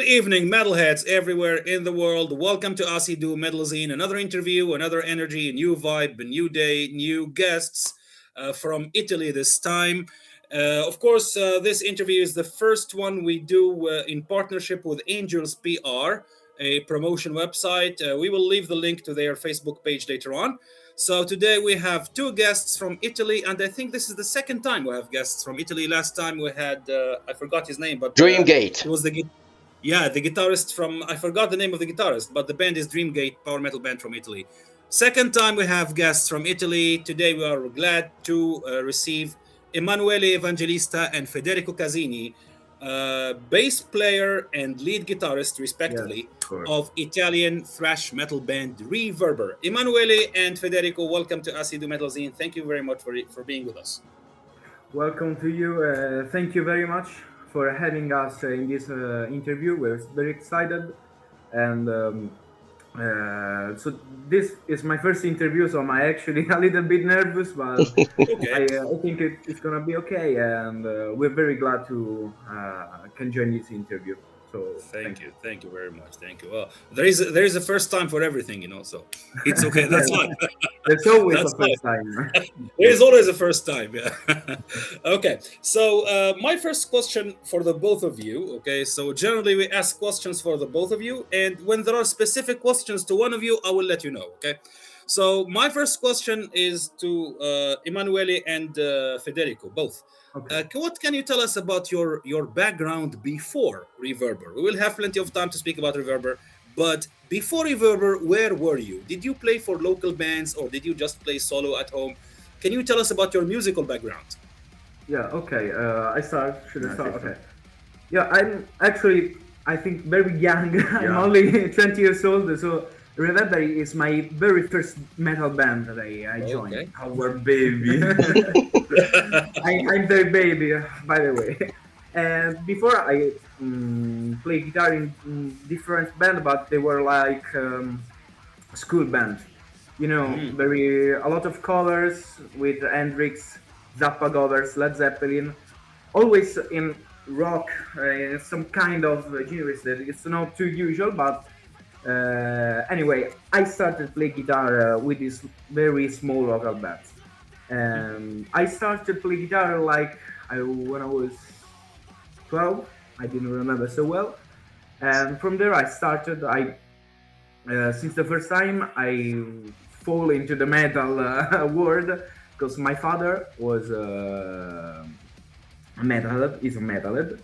Good evening, metalheads everywhere in the world. Welcome to Asidu Metalzine. Another interview, another energy, a new vibe, a new day, new guests from Italy this time. Of course, this interview is the first one we do in partnership with Angels PR, a promotion website. We will leave the link to their Facebook page later on. So today we have two guests from Italy, and I think this is the second time we have guests from Italy. Last time we had, I forgot his name, but Dreamgate. it was the guitarist from, I forgot the name of the guitarist, but the band is Dreamgate, power metal band from Italy. Second time we have guests from Italy. Today we are glad to receive Emanuele Evangelista and Federico Casini, bass player and lead guitarist, respectively, of Italian thrash metal band Reverber. Emanuele and Federico, welcome to Asidu Metalzine. Thank you very much for being with us. Welcome to you. Thank you very much for having us in this interview. We're very excited, and so this is my first interview, so I'm actually a little bit nervous, but Okay. I think it's gonna be okay, and we're very glad to can join this interview. So Thank you very much. Thank you. Well, there is a first time for everything, so it's okay. That's fine. There's always That's a first time. There is always a first time. Yeah. Okay. So my first question for the both of you. Okay. So generally we ask questions for the both of you, and when there are specific questions to one of you, I will let you know. Okay. So my first question is to Emanuele and Federico, both. Okay. What can you tell us about your background before Reverber? We will have plenty of time to speak about Reverber, but before Reverber, where were you? Did you play for local bands or did you just play solo at home? Can you tell us about your musical background? Yeah, okay. Should I start? Okay. Yeah, I'm actually, I think, very young. I'm only 20 years old, so Reverber is my very first metal band that I joined. Okay. Our baby. I'm their baby, by the way. And before I played guitar in different bands, but they were like school bands. A lot of covers with Hendrix, Zappa covers, Led Zeppelin, always in rock, some kind of genres that it's not too usual, but anyway, I started play guitar with this very small local band. I started play guitar when I was 12. I didn't remember so well, and from there I started. Since the first time I fall into the metal world, because my father was a metalhead. Is a metalhead,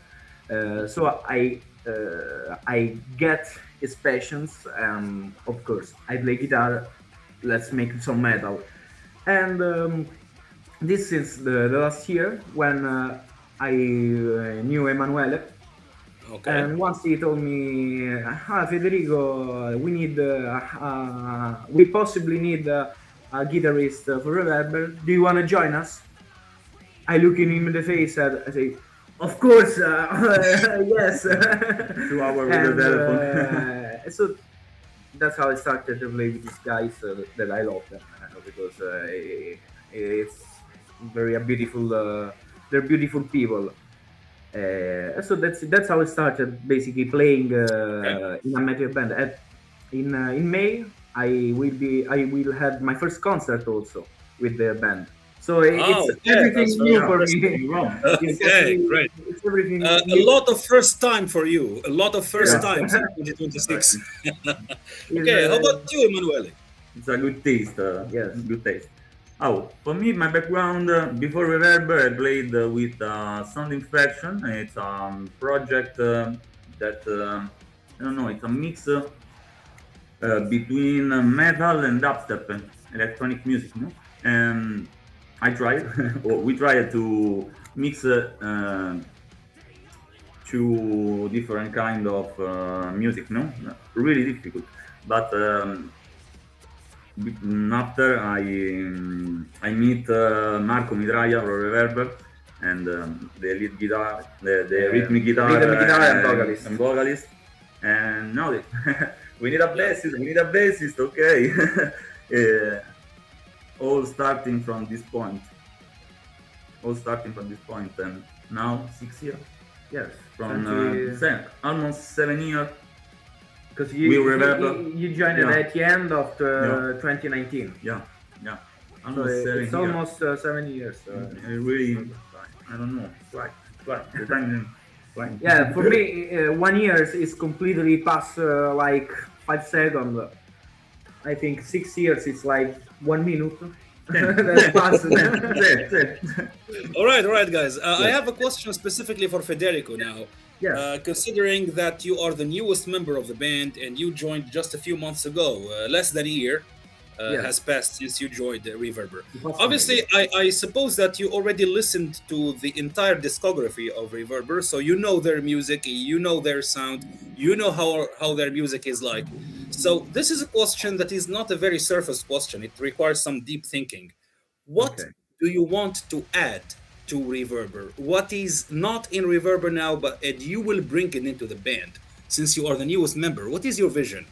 so I get his passions, and of course I play guitar. Let's make some metal, and this since the last year when I knew Emanuele. Okay. And once he told me, Federico, we possibly need a guitarist for Reverber. Do you want to join us? I look him in the face and I say, of course, yes. 2 hours with the telephone. So that's how I started to play with these guys that I love them because it's very beautiful. They're beautiful people. So that's how I started basically playing in a metal band. In May, I will have my first concert also with the band. So it's everything new for me. Okay, great. It's everything. A lot of first time for you. A lot of first times in 2026. Okay, how about you, Emanuele? It's a good taste. Yes. Good taste. Oh, for me, my background before Reverber, I played with Sound Infection. It's a project that I don't know. It's a mix between metal and dubstep, electronic music. No? And I tried, or we tried to mix two different kind of music. No, really difficult, but. After I meet Marco Mitraia from Reverber and the lead guitar, the rhythmic guitar, and vocalist, and now we need a bassist. We need a bassist. Okay, all starting from this point. And now 6 years. Yes, from 20. almost 7 years. Because We Reverber. you joined Yeah. at the end of Yeah. 2019. Yeah, yeah, So almost 7 it's years. almost 7 years. Really, I don't know. It's like the time is flying. Yeah, for me, 1 year is completely past like 5 seconds. I think 6 years is like 1 minute. That's fast. That's it. All right, guys. I have a question specifically for Federico now. Yes. Considering that you are the newest member of the band and you joined just a few months ago, less than a year Yes. has passed since you joined Reverber. Approximately. Obviously, I suppose that you already listened to the entire discography of Reverber, so you know their music, you know their sound, you know how their music is like. So this is a question that is not a very surface question. It requires some deep thinking. What Okay. do you want to add to Reverber? What is not in Reverber now, but and you will bring it into the band since you are the newest member? What is your vision?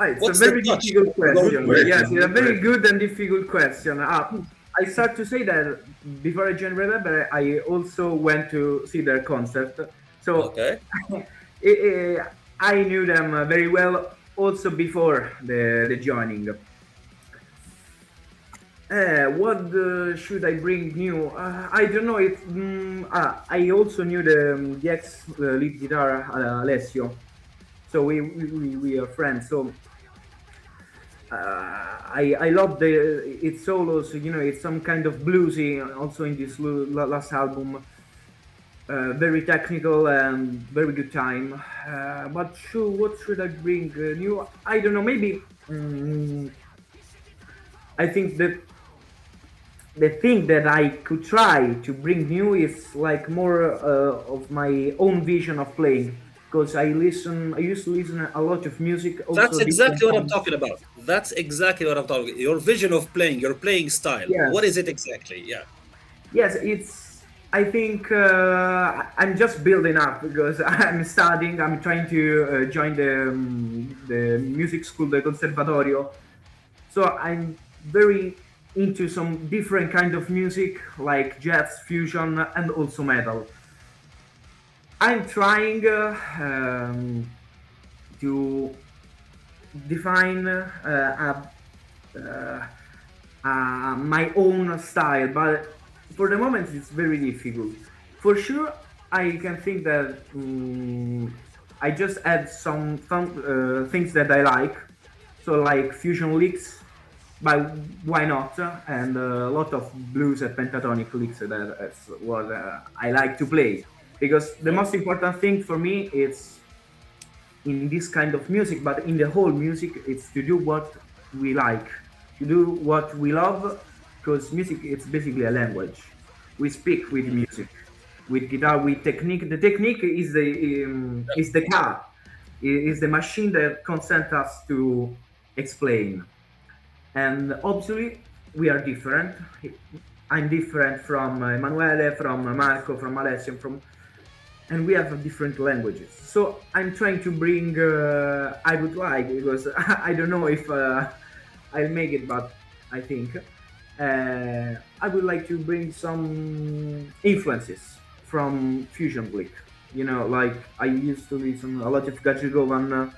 It's What's a the very touch? difficult question. question. Yes, it's a Good very question. good and difficult question. I start to say that before I joined Reverber, I also went to see their concert. So Okay. I knew them very well also before the joining. What should I bring new? I don't know. I also knew the ex lead guitar Alessio, so we are friends. So I love its solos. You know, it's some kind of bluesy. Also in this last album, very technical and very good time. But what should I bring new? I don't know. Maybe I think that the thing that I could try to bring new is like more of my own vision of playing. Because I used to listen a lot of music, also That's different exactly what I'm kinds. talking about. That's exactly what I'm talking about. Your vision of playing, your playing style. What is Yes, it exactly? Yeah. yes, it's. I think I'm just building up because I'm studying. I'm trying to join the music school, the conservatorio. So I'm very into some different kind of music like jazz, fusion, and also metal. I'm trying to define my own style, but for the moment it's very difficult. For sure, I can think that I just add some things that I like, so like fusion licks, but why not? And a lot of blues and pentatonic licks. That's what I like to play because the most important thing for me is in this kind of music, but in the whole music, it's to do what we like, to do what we love, because music it's basically a language. We speak with music, with guitar, with technique. The technique is the car, is the machine that consent us to explain. And obviously, we are different. I'm different from Emanuele, from Marco, from Alessio, from and we have different languages. So I'm trying to bring. I would like because I don't know if I'll make it, but I think I would like to bring some influences from fusion Blick. You know, like I used to listen a lot of Gajigovan.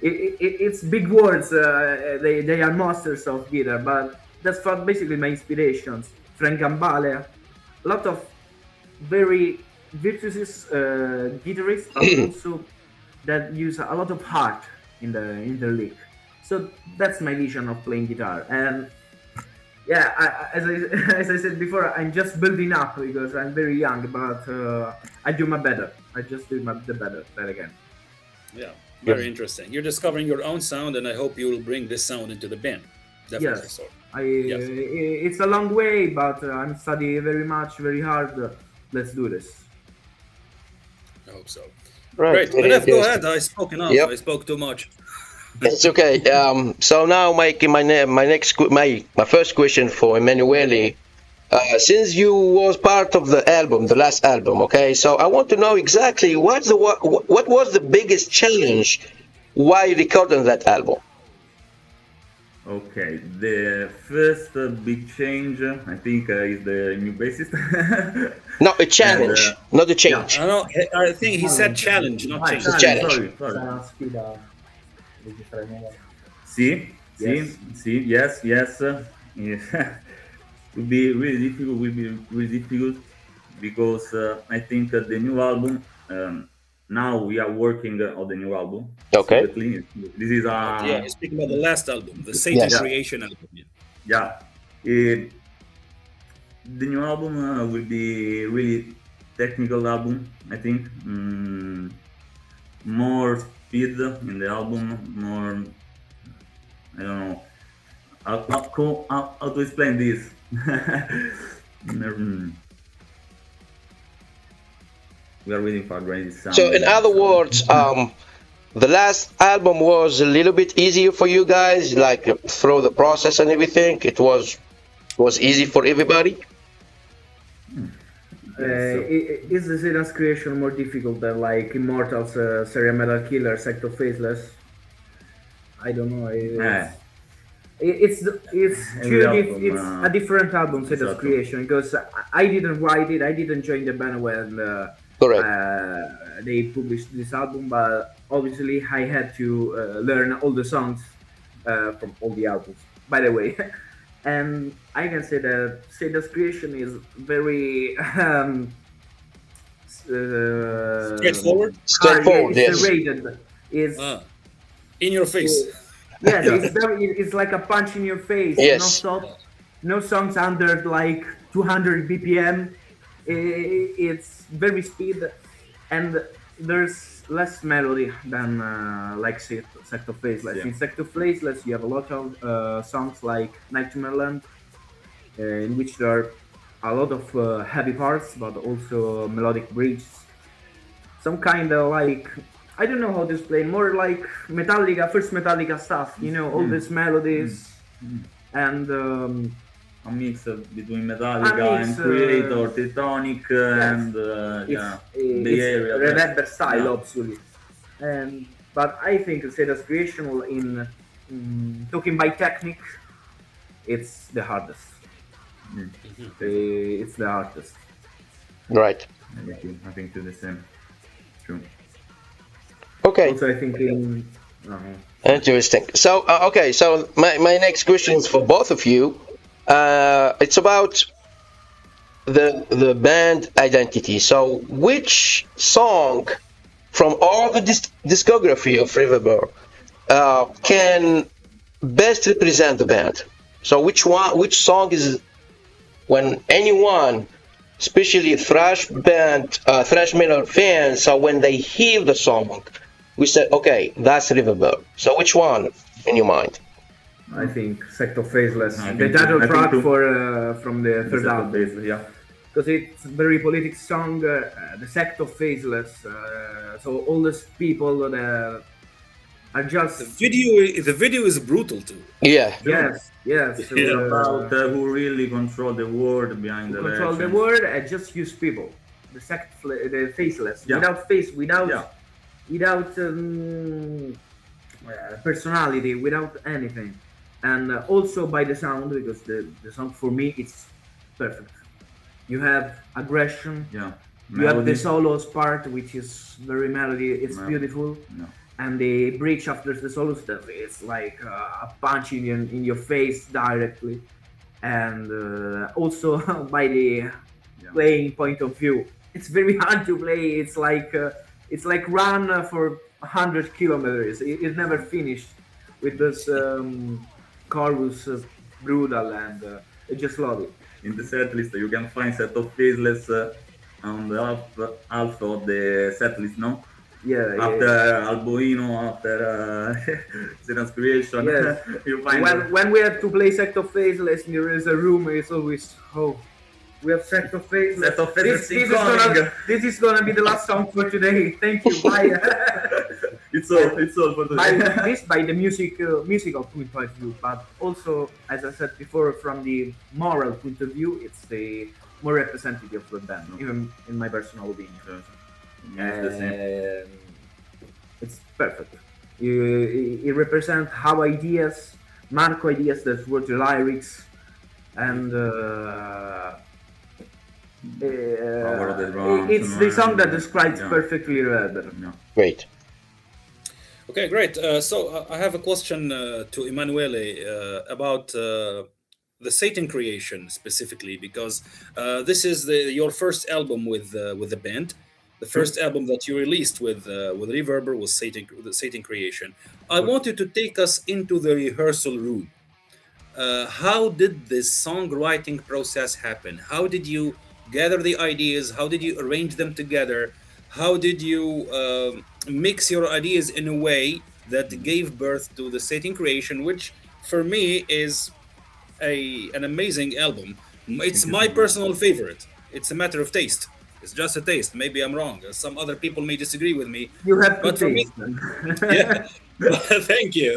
It's big words. They are masters of guitar, but that's for basically my inspirations. Frank Gambale, a lot of very virtuous guitarists, but also that use a lot of heart in the lick. So that's my vision of playing guitar. And yeah, as I said before, I'm just building up because I'm very young, but I do my better. I just do the better again. Yeah. Very interesting. You're discovering your own sound, and I hope you will bring this sound into the band. Definitely Yes, so. yes. It's a long way, but I'm studying very much, very hard. Let's do this. I hope so. Right. Great. Very Manef, go interesting. ahead. I spoke enough. Yep. I spoke too much. It's okay. So now, Mike, my first question for Emanuele. Since you was part of the album, the last album, okay. So I want to know exactly what was the biggest challenge while recording that album. Okay, the first big change, I think, is the new bassist. No, a And challenge, not a yeah, change. I don't know. I think he said Challenge. challenge, not ah, It's a change. challenge, challenge. sorry. Sarà una sfida registrare nuova. See, Yes. yes. Yeah. Will be really difficult. Will be really difficult because I think the new album. Now we are working on the new album Okay. secretly. This is Yeah, he's speaking about the last album, the Satan Yes. yeah, Creation album. Yeah. yeah. It, the new album will be really technical album. I think more speed in the album, more I don't know how to explain this. Mm, we are waiting for great So, in sound. other So words, the last album was a little bit easier for you guys, like through the process and everything. It was easy for everybody. yes, so, Is the Satan's creation more difficult than like Immortals, Serial Metal Killer, Sect of Faceless? I don't know. eh, It's every it's a album. different album, Satan's Esatto. creation, because I didn't write it. I didn't join the band when Correct. they published this album, but obviously I had to learn all the songs from all the albums. By the way, and I can say that Satan's creation is very Straightforward. hard. Yeah, Straightforward. it's Yes. rated. It's Ah, in your face. yes, Yeah. it's like a punch in your face. No Yes. stop, no songs under like 200 BPM. It's very speed, and there's less melody than like Sect of Faceless. Yeah. In Sect of Faceless, you have a lot of songs like Nightmare Land, in which there are a lot of heavy parts, but also melodic bridges. Some kind of like, I don't know how to explain, more like Metallica, first Metallica stuff. You know, all these melodies and A mix between a Metallica mix. and Creator, Tectonic, and yeah, Bay It's Area. Reverber style, Yeah. obviously. And but I think Seda's creation in talking by technique, it's the hardest. It's the hardest. Right. I think it's the same. True. Okay. Also, I think in Interesting. So, okay. So, my next question is for both of you. It's about the band identity. So, which song from all the discography of Reverber can best represent the band? So, which song is when anyone, especially thrash metal fans, so when they hear the song, we said, okay, that's Reverber. So, which one in your mind? I think Sect of Faceless, I the think title too. I think track too. for from the third album, Yeah. because it's very politic song. The Sect of Faceless. So all these people that are just The video is brutal too. Yeah. yes. It's about who really control the world behind the Control the elections. word and just use people. The faceless, Yeah. without face, without Yeah. without personality, without anything, and also by the sound, because the sound for me it's perfect. You have aggression. Yeah. You have the Melody. solos part, which is very melody. It's Melody. beautiful. No. And the bridge after the solo stuff is like a punch in your face directly, and also by the Yeah. playing point of view, it's very hard to play. It's like run for 100 kilometers. It's never finished with this chorus brutal, and I just love it. In the set list, you can find Set of Faceless on the half of the set list, no? Yeah, After yeah. Alboino, after Sedan's Creation, Yes. you find When we have to play Sect of Faceless, there is a room. It's always we have Sect of Faceless. Sect of Faceless This this is gonna be the last song for today. Thank you. Bye. it's all for by today. this by the musical point of view, but also, as I said before, from the moral point of view, it's the more representative of the band, even in my personal opinion. Yeah, it's the same. It's perfect. It represents how ideas Marco ideas that wrote the lyrics, and Power of the drums. it's the song that describes Yeah. perfectly Reverber. Yeah. Great. Okay, great. So I have a question to Emanuele about the Satan creation specifically, because this is your first album with the band. The first album that you released with Reverber was the Satan creation. I want you to take us into the rehearsal room. How did this songwriting process happen? How did you gather the ideas? How did you arrange them together? How did you mix your ideas in a way that gave birth to the Satan creation, which for me is an amazing album. It's you my so much. personal favorite. It's a matter of taste. It's just a taste. Maybe I'm wrong. Some other people may disagree with me. You have to But for me, taste them. yeah. Thank you.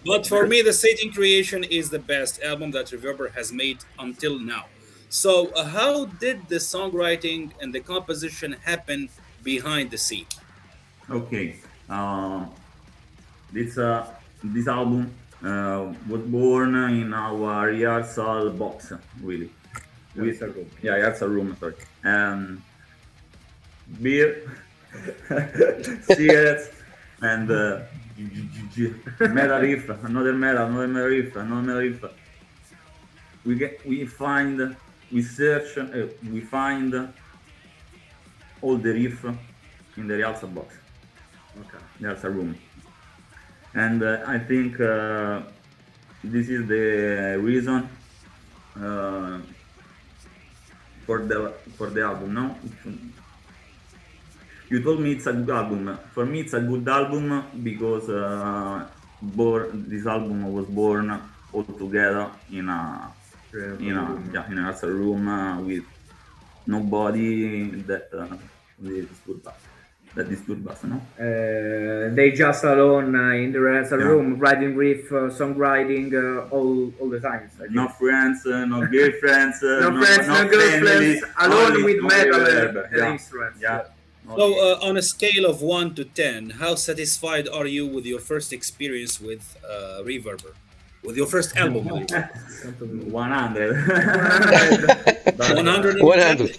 But for me, the Satan creation is the best album that Reverber has made until now. So, how did the songwriting and the composition happen behind the scene? Okay. This album was born in our rehearsal box, really. Rehearsal room. Yeah, rehearsal room. Sorry. Beer, cigarettes, and metal riff. Another metal riff. Another metal riff. We search, we find all the riff in the rehearsal box. Okay. There's a room, and I think this is the reason for the album. No, you told me it's a good album. For me, it's a good album because this album was born all together in a rehearsal room with nobody that disturbed us, no? They just alone in the rehearsal Yeah. room, writing riff, songwriting all the time. I think. No friends, no girlfriends, No friends, no family, girlfriends, alone only- with only metal Reverber. and Yeah. instruments. Yeah. So, on a scale of 1 to 10, how satisfied are you with your first experience with Reverber? With your first album? with Reverber? 100. 100? 100.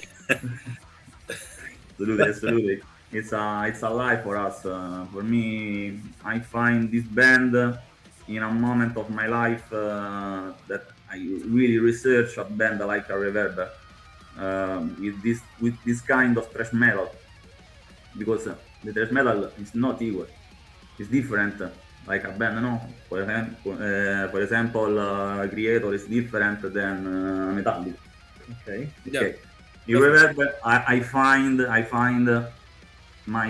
Absolutely. It's a life for us. For me, I find this band in a moment of my life that I really research a band like a Reverber with this kind of thrash metal, because the thrash metal is not equal. It's different. Like a band, no? For example, Creator is different than Metallica. Okay. Okay. In Reverber, I find my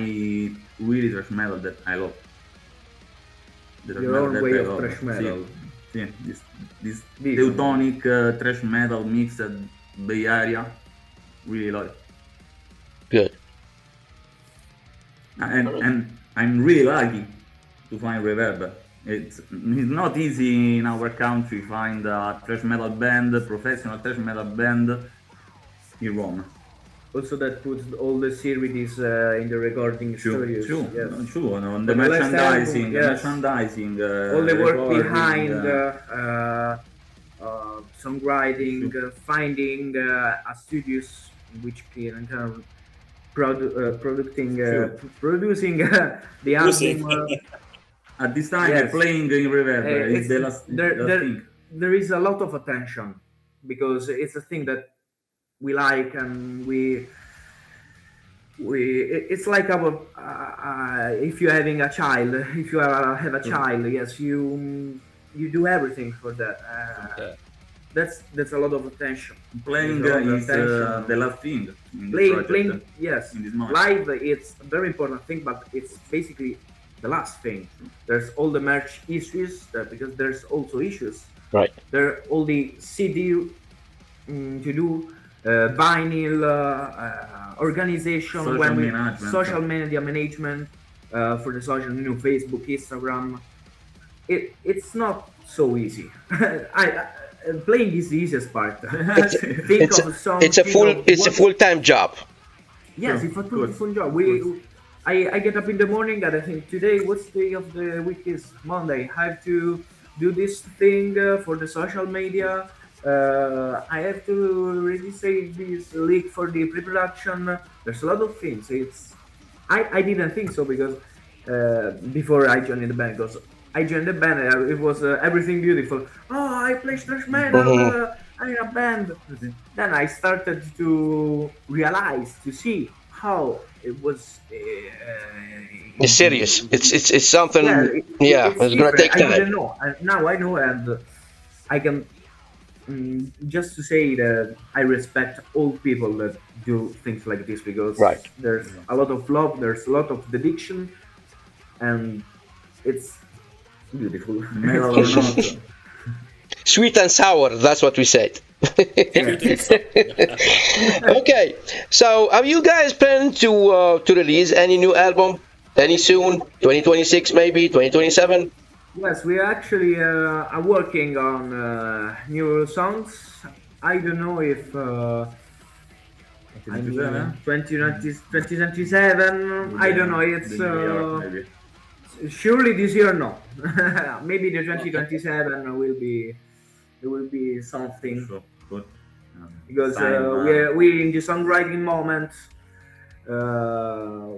really thrash metal that I love. The thrash Your metal own that way I of love. thrash metal. See, this Big. Teutonic thrash metal mixed Bay Area, really love it. Good. And I'm really lucky to find Reverber. It's not easy in our country to find a thrash metal band, professional thrash metal band in Rome. Also, that puts all the series in the recording studios. True. Yes. On the For the last merchandising, album, yes. all the work recording, behind songwriting, finding a studios which can kind of producing the album. At this time, Yes. playing in Reverber is the last thing. There is a lot of attention because it's a thing that we like, and it's like our if you're having a child, if you have a child, yes, you do everything for that. Okay. That's a lot of attention. Playing There's a lot of is attention. the last thing in the Playing, project. yes. in this moment. Live, it's a very important thing, but it's basically the last thing. There's all the merch issues, because there's also issues. Right. There are all the CD to do, vinyl organization, social media management for the social, Facebook, Instagram. It's not so easy. Playing is the easiest part. It's a full-time job. Yes, Sure, it's a good. full job. I get up in the morning and I think today, what's day of the week is? Monday. I have to do this thing for the social media. I have to really say this leak for the pre-production. There's a lot of things. I didn't think so because before I joined the band, because I joined the band, it was everything beautiful. Oh, I play thrash metal. Mhm. I'm in a band. Then I started to realize, to see how it was. It's serious. It's Yeah, something. Yeah, it's it's gonna different. take I time. didn't know, and now I know, and I can just to say that I respect all people that do things like this because Right. there's a lot of love, there's a lot of dedication, and it's beautiful. Metal or not, Sweet and sour. That's what we said. Yeah. Okay. So, are you guys planning to release any new album any soon? 2026 maybe? 2027? Yes, we actually are working on new songs. I don't know if I mean 2027. I don't know. It's the New York maybe. surely this year no. Maybe the 2027 will be it will be something So good. because Time, we in the songwriting moment.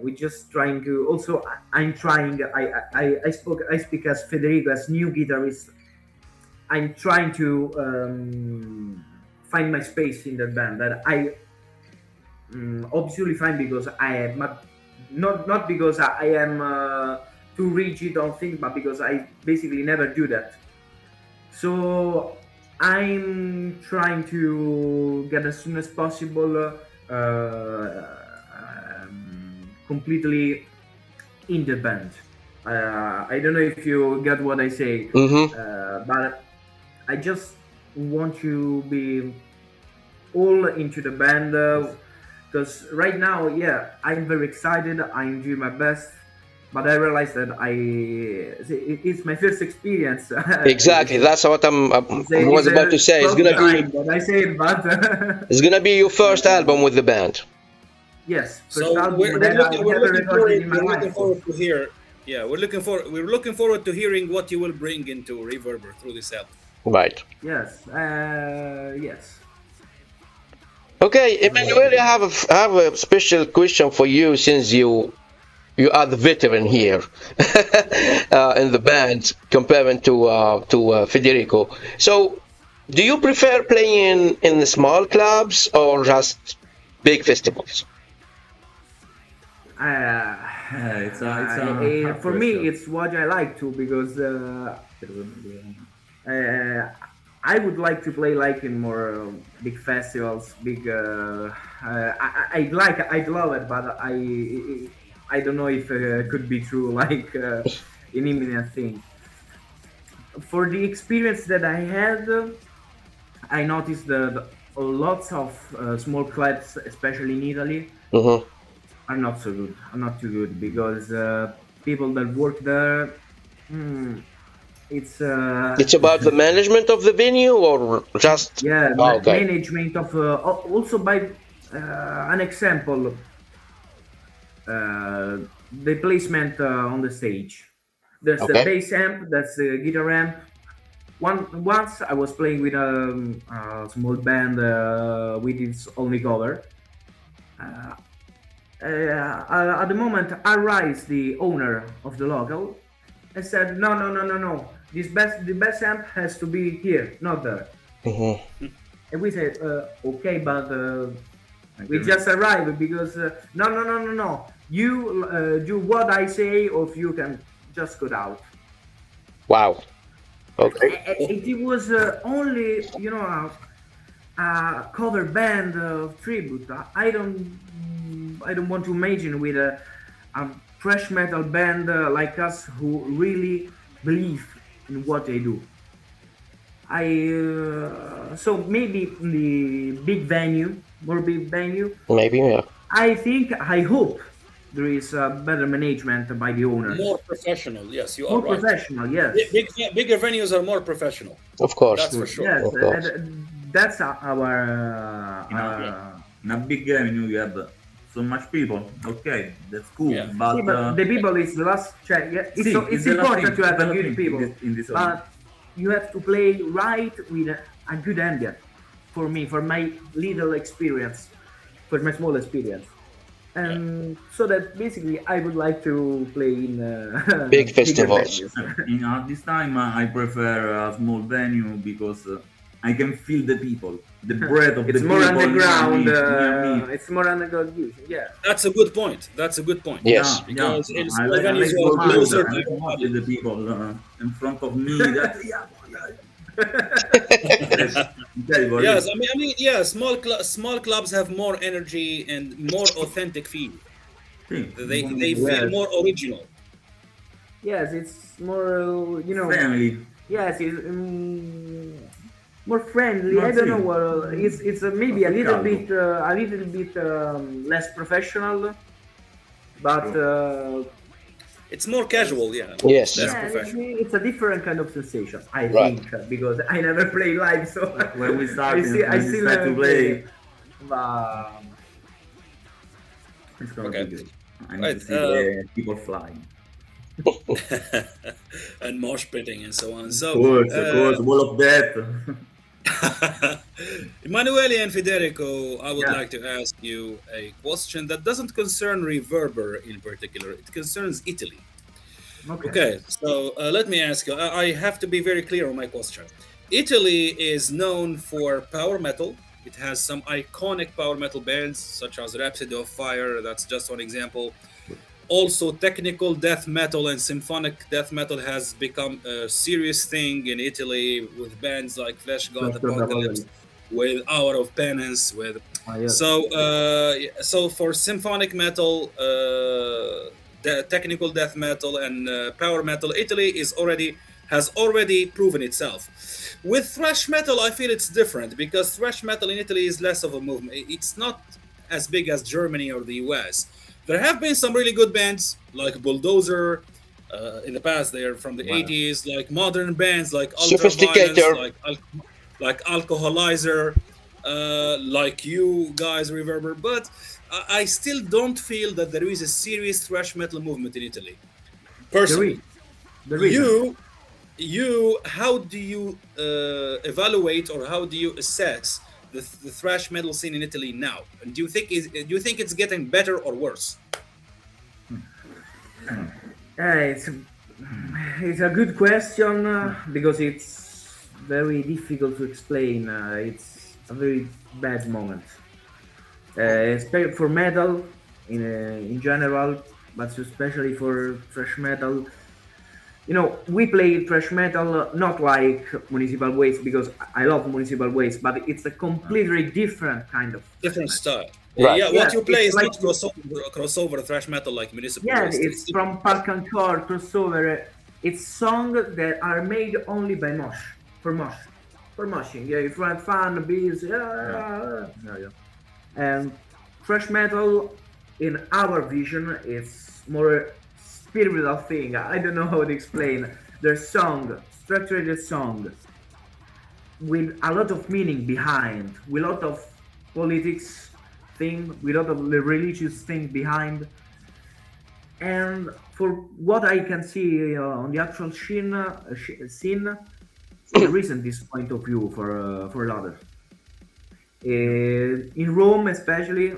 We just trying to also I'm trying I speak as Federico as new guitarist. I'm trying to find my space in that band that I obviously find because I am not because I am too rigid on things, but because I basically never do that. So I'm trying to get as soon as possible completely in the band. I don't know if you get what I say, Mm-hmm. but I just want to be all into the band because right now, yeah, I'm very excited. I'm doing my best, but I realize that it's my first experience. Exactly. That's what I was It's about to a say. 12th time that I say it, but It's gonna be your first album with the band. yes, first So album that I we're ever looking recorded forward in my life. to hear. Yeah, we're looking forward to hearing what you will bring into Reverber through this album. Right. Yes, yes. Okay, Emanuele, I have a special question for you since you are the veteran here in the band comparing to Federico. So, do you prefer playing in the small clubs or just big festivals? Yeah, it's a hard For me, question. it's what I like to because uh, I would like to play like in more big festivals, big. I'd love it, but I don't know if it could be true like in imminent thing. For the experience that I had, I noticed that lots of small clubs, especially in Italy, Hmm. are not so good. Are not too good because people that work there, hmm, it's It's about the management of the venue or just. yeah, Oh, okay. management of also by an example, the placement on the stage. There's the Okay. bass amp, that's the guitar amp. Once I was playing with a small band with its only cover. At the moment, Arise, the owner of the local, I said, no, no, no, no, no. The best amp has to be here, not there. Hmm. And we said, okay, but we Okay. just arrived because no, no, no, no, no. You do what I say, or if you can just go out. Wow. Okay. It was only, a cover band tribute. I don't want to imagine with a thrash metal band like us who really believe in what they do. So maybe in the big venue, more big venue. Maybe, yeah. I hope there is better management by the owners, More professional, yes, you are more right. professional. Yes, Bigger venues are more professional. Of course. That's for sure. yes, Of course. that's our. In a big venue, you have so much people. Okay, that's cool. Yeah. See, But but the people is the last check. Yeah, it's, see, it's the last important thing, to have the a last good thing people. in this But you have to play right with a good ambient. For me, for my little experience, for my small experience, Yeah. and so that basically I would like to play in Big bigger festivals. venues. At this time, I prefer a small venue because I can feel the people, the breath of It's the more people underground. near me. It's more underground usually. Yeah. That's a good point. That's a good point. Yes. Yeah. Because in I small like, I venues like you so are much. closer I to like so your much with the audience. people in front of me. That incredible. Yes, yeah. Small clubs have more energy and more authentic feel. Sì, They feel Yes. more original. Yes. It's more. family. Yes. It's more friendly. Ma I don't sì, know what. It's maybe ma più caldo. a little bit less professional, but True. It's more casual, yeah. It's Yes. less yeah, professional. it's a different kind of sensation. I Right. think because I never play live, so When we start, I when we still start to never played. play, But it's gonna be Okay. good. I need to Right. see the people flying. And mosh pitting and so on. So, Of course, wall of death. Emanuele and Federico, I would yeah, like to ask you a question that doesn't concern Reverber in particular. It concerns Italy. okay. Okay, so let me ask you. I have to be very clear on my question. Italy is known for power metal. It has some iconic power metal bands such as Rhapsody of Fire. That's just one example. Also, technical death metal and symphonic death metal has become a serious thing in Italy with bands like Flesh God Doctor Apocalypse, Apocalypse. with Hour of Penance, with Yes. so for symphonic metal, the technical death metal and power metal, Italy has already proven itself. With thrash metal, I feel it's different because thrash metal in Italy is less of a movement. It's not as big as Germany or the US. There have been some really good bands like Bulldozer in the past. They're from the Wow. 80s, like modern bands like Ultraviolence, Sophisticator. like Alcoholizer, like you guys, Reverber. But I still don't feel that there is a serious thrash metal movement in Italy. There is. Personally, There isn't. you, how do you evaluate or how do you assess the thrash metal scene in Italy now? And do you think it's getting better or worse? It's it's a good question because it's very difficult to explain. It's a very bad moment, especially for metal in general, but especially for thrash metal. We play thrash metal not like Municipal Waste because I love Municipal Waste, but it's a completely different kind of thrash Different metal. style. Right. Yeah, what Yes, you play it's is like not crossover thrash metal like Municipal yeah, Waste. it's from Park and Core crossover. It's songs that are made only by mosh for moshing. Yeah, if you have fun, beats, Yeah. and thrash metal, in our vision, is more spiritual thing. I don't know how to explain. Their song, structured song, with a lot of meaning behind, with a lot of politics thing, with a lot of the religious thing behind. And for what I can see on the actual scene, there isn't this point of view for others. In Rome, especially,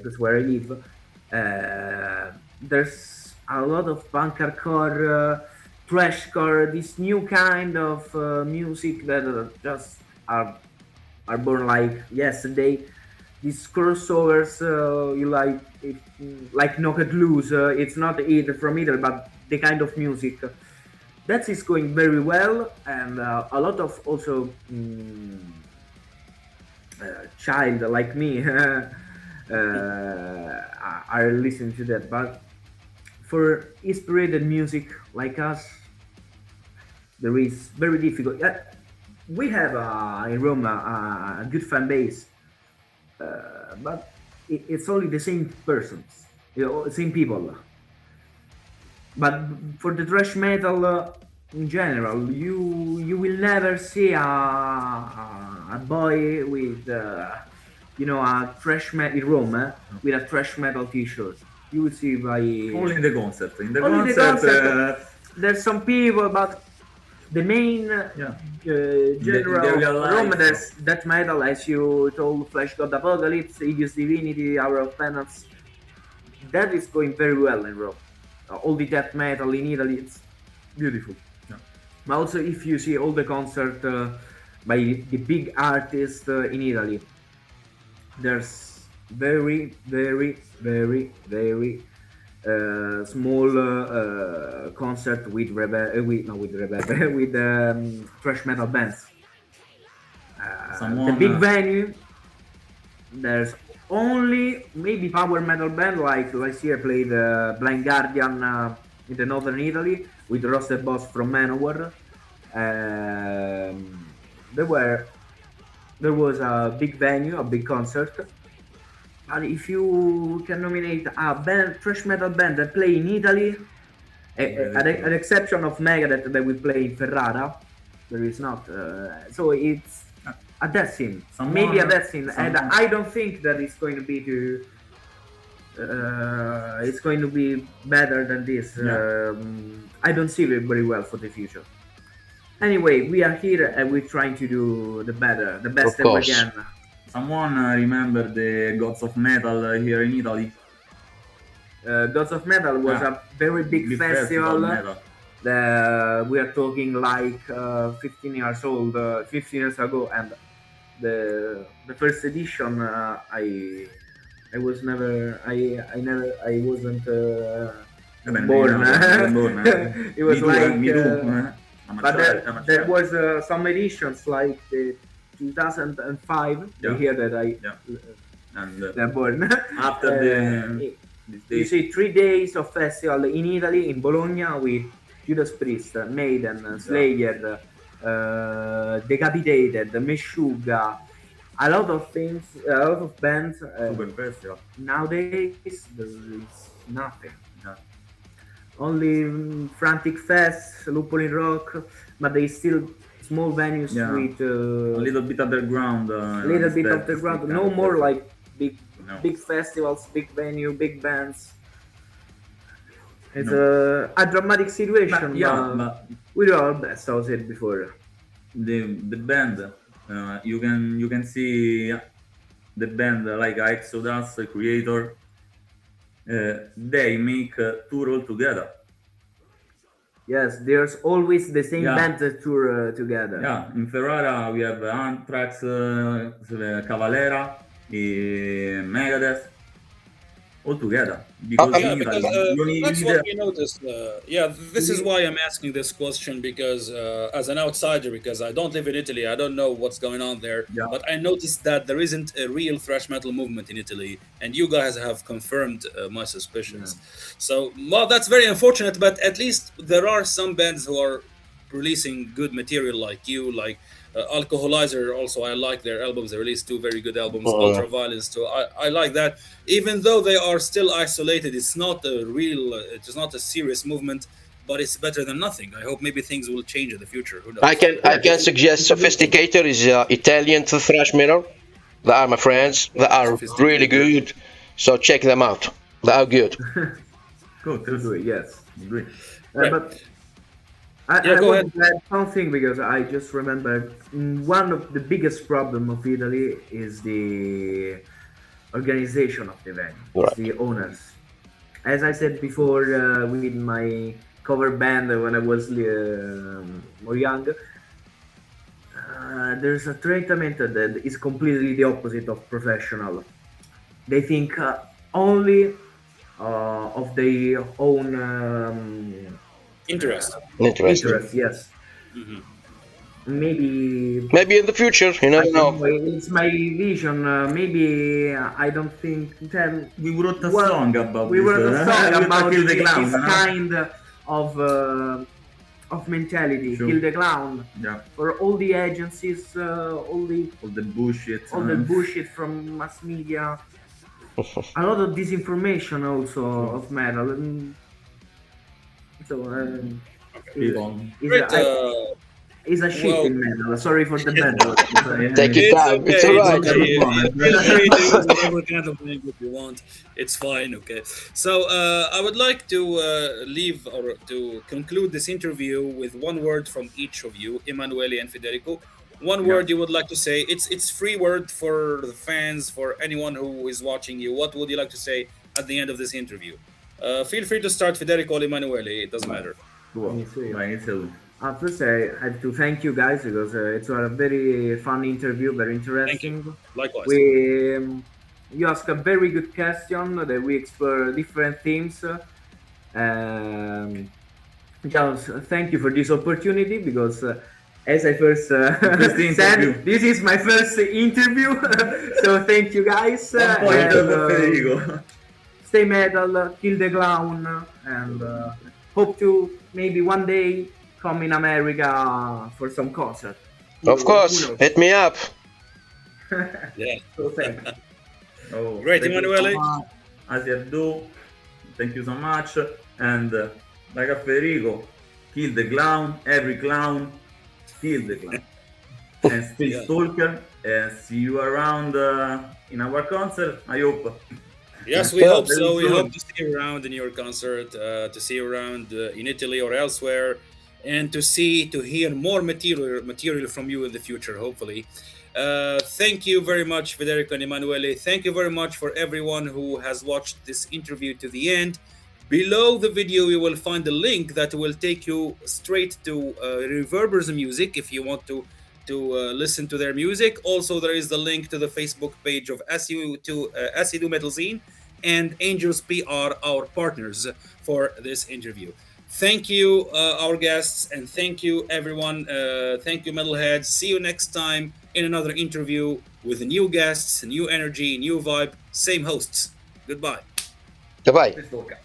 that's where I live, there's a lot of punk hardcore, thrashcore, this new kind of music that just are born like yesterday. These crossovers, you like Knocked Loose. It's not either from Italy, but the kind of music that is going very well, and a lot of also child like me are listening to that. But for inspired music like us, there is very difficult. We have in Rome a good fan base, but it's only the same persons, same people. But for the thrash metal in general, you will never see a boy with a thrash metal in Rome with a thrash metal T-shirt. You will see by Only in the concert. In the only the concert, concept. There's some people, but the main Yeah. genre The of real life. Romanes death metal, as you told, Flesh God Apocalypse, Hideous Divinity, Hour of Penance, that is going very well in Rome. All the death metal in Italy, it's beautiful. Yeah. But also, if you see all the concert by the big artists in Italy, there's very, very, very, very small concert with with Reverber, with thrash metal bands. The Someone, big venue, there's only maybe power metal band like last year played Blind Guardian in the northern Italy with Roster Boss from Manowar. There were there was a big venue, a big concert. But if you can nominate a band, thrash metal band that play in Italy, an exception of Megadeth that will play in Ferrara, there is not. So it's a death scene, maybe a death scene, and I don't think that it's going to be to. It's going to be better than this. Yeah. I don't see it very well for the future. Anyway, we are here and we're trying to do the better, the best Of that we course. can. someone remember the Gods of Metal here in Italy? Gods of Metal was Yeah. a very big Big festival. metal. We are talking like 15 years old, 15 years ago, and the first edition I was never I wasn't born. It was like but there was some editions like the 2005. Yeah. You hear that And they're born. after You see 3 days of festival in Italy, in Bologna, with Judas Priest, Maiden, Slayer, Decapitated, Meshuggah, a lot of things, a lot of bands. Super festival. Nowadays, there is nothing. Yeah. Only Frantic Fest, Lupoli Rock, but they still small venues Yeah. with A little bit underground. a little bit of the ground. No more like big festivals, big venue, big bands. It's a dramatic situation. But We do our best. I said before. the band, you can see the band like Exodus, Creator. They make a tour all together. Yes, there's always the same Yeah. band that tour together. Yeah, in Ferrara we have Anthrax, Cavalera, Megadeth, all together. Because Yeah, in because Italy, you need that's what we noticed. This is why I'm asking this question because, as an outsider, because I don't live in Italy, I don't know what's going on there. Yeah. But I noticed that there isn't a real thrash metal movement in Italy, and you guys have confirmed my suspicions. So, well, that's very unfortunate. But at least there are some bands who are releasing good material, like you, like. Alcoholizer, also I like their albums. They released 2 very good albums. Ultraviolence too. I like that. Even though they are still isolated, it's not a real. It's not a serious movement, but it's better than nothing. I hope maybe things will change in the future. Who knows? I can suggest Sophisticator is Italian thrash metal. They are my friends. They are really good. So check them out. They are good. Good. Yes. Great. Right. But Yeah, I go want to add something because I just remembered one of the biggest problem of Italy is the organization of the venue, Right. the owners. As I said before, with my cover band when I was more young, there's a treatment that is completely the opposite of professional. They think only of their own Interest. Interesting. interest. Yes. Maybe Maybe in the future, you never know. it's my vision. Maybe I don't think. Then We wrote a Well, song about we this. were a song With about Kill the this Clown. kind of mentality. Sure. Kill the clown Yeah, for all the agencies, all all the bullshit. the bullshit from mass media. A lot of disinformation also of metal. So People. is Great. is a shit Well, in metal. Sorry for the bad word. Take your it's time. It's okay. all It's right. okay. Moment. Feel free to use whatever kind of language you want. It's fine. Okay. So I would like to leave or to conclude this interview with one word from each of you, Emanuele and Federico. One Yeah. word you would like to say. It's free word for the fans, for anyone who is watching you. What would you like to say at the end of this interview? Feel free to start, Federico or Emanuele. It doesn't matter. Inizio io. Vai, inizia tu. First, I have to thank you guys because it was a very fun interview, very Thank you. interesting. Likewise. You asked a very good question that we explore different themes. Just thank you for this opportunity because, as I first interview. said, this is my first interview. So thank you guys. Un po' and, per Federico. stay metal, kill the clown, and hope to maybe one day come in America for some concert. Of course. Who knows? Hit me up. Yeah. So thank you. Oh, Great, thank you Emanuele. so much. As you do, thank you so much. And like a Federico, kill the clown, every clown, kill the clown. And stay Yeah. stalker. And see you around in our concert. I hope. Yes, we Yeah, hope so. We very hope soon. to see you around in your concert, to see you around in Italy or elsewhere, and to hear more material from you in the future. Hopefully, thank you very much, Federico and Emanuele. Thank you very much for everyone who has watched this interview to the end. Below the video, you will find a link that will take you straight to Reverber's music if you want to listen to their music. Also, there is the link to the Facebook page of Asidu Metal Zine and Angels PR, our partners for this interview. Thank you, our guests, and thank you, everyone. Thank you, Metalheads. See you next time in another interview with new guests, new energy, new vibe, same hosts. Goodbye. Goodbye. Stalker.